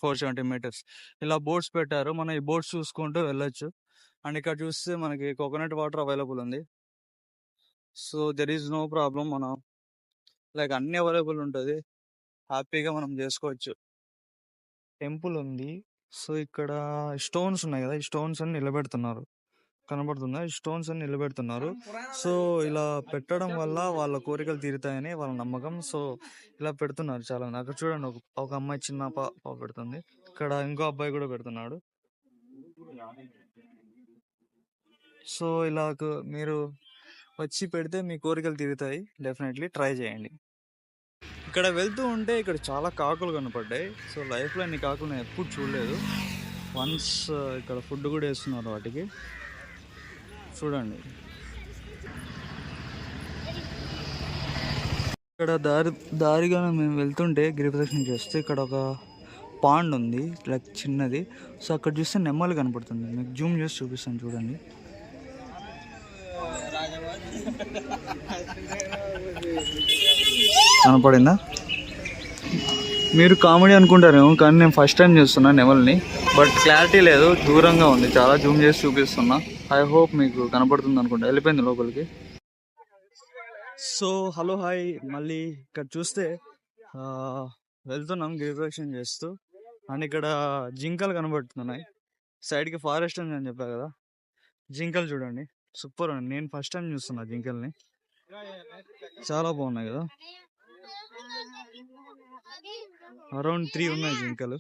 470 metres ఇలా boats పెట్టారు. మనం ఈ బోట్స్ చూసుకుంటూ వెళ్ళొచ్చు. అండ్ ఇక్కడ చూస్తే మనకి కోకోనట్ వాటర్ అవైలబుల్ ఉంది. So there is no problem. మనం లైక్ అన్ని అవైలబుల్ ఉంటుంది. హ్యాపీగా మనం చేసుకోవచ్చు. టెంపుల్ ఉంది. సో ఇక్కడ స్టోన్స్ ఉన్నాయి కదా, ఈ స్టోన్స్ అన్ని నిలబెడుతున్నారు. కనబడుతుందా? ఈ స్టోన్స్ అన్ని నిలబెడుతున్నారు. సో ఇలా పెట్టడం వల్ల వాళ్ళ కోరికలు తీరుతాయని వాళ్ళ నమ్మకం. సో ఇలా పెడుతున్నారు చాలా మంది. అక్కడ చూడండి, ఒక అమ్మాయి చిన్న పాప పెడుతుంది. ఇక్కడ ఇంకో అబ్బాయి కూడా పెడుతున్నాడు. సో ఇలా మీరు వచ్చి పెడితే మీ కోరికలు తీరుతాయి. డెఫినెట్లీ ట్రై చేయండి. ఇక్కడ వెళ్తూ ఉంటే ఇక్కడ చాలా కాకులు కనపడ్డాయి. సో లైఫ్లో ఇన్ని కాకులు నేను ఎప్పుడు చూడలేదు. వన్స్ ఇక్కడ ఫుడ్ కూడా వేస్తున్నారు వాటికి. చూడండి, ఇక్కడ దారిగా మేము వెళ్తుంటే గిరిప్రదక్షిణ చేస్తే ఇక్కడ ఒక పాండ్ ఉంది, లైక్ చిన్నది. సో అక్కడ చూస్తే నెమ్మలు కనపడుతుంది. మీకు జూమ్ చేసి చూపిస్తాను, చూడండి. కనపడిందా? మీరు కామెడీ అనుకుంటారేమో, కానీ నేను ఫస్ట్ టైం చూస్తున్నా నెమల్ని. బట్ క్లారిటీ లేదు, దూరంగా ఉంది, చాలా జూమ్ చేసి చూపిస్తున్నా. ఐ హోప్ మీకు కనపడుతుంది అనుకుంటా. వెళ్ళిపోయింది లోపలికి. సో హలో హాయ్, మళ్ళీ ఇక్కడ చూస్తే వెళ్తున్నాం గిరిప్రదక్షిణ చేస్తూ. అండ్ ఇక్కడ జింకలు కనబడుతున్నాయి. సైడ్కి ఫారెస్ట్ ఉంది అని చెప్పా కదా. జింకలు చూడండి, సూపర్ అండి. నేను ఫస్ట్ టైం చూస్తున్నా జింకల్ని. చాలా బాగున్నాయి కదా. అరౌండ్ 3 ఉన్నాయి జింకలు.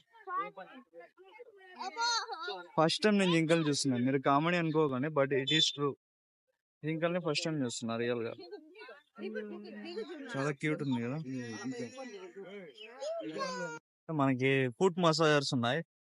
ఫస్ట్ టైం నేను జింకలు చూస్తున్నాను. మీరు కామెడీ అనుకోకండి, బట్ ఇట్ ఈస్ ట్రూ. జింకల్ని ఫస్ట్ టైం చూస్తున్నా రియల్ గా. చాలా క్యూట్ ఉంది కదా. మనకి ఫుట్ మసాజర్స్ ఉన్నాయి.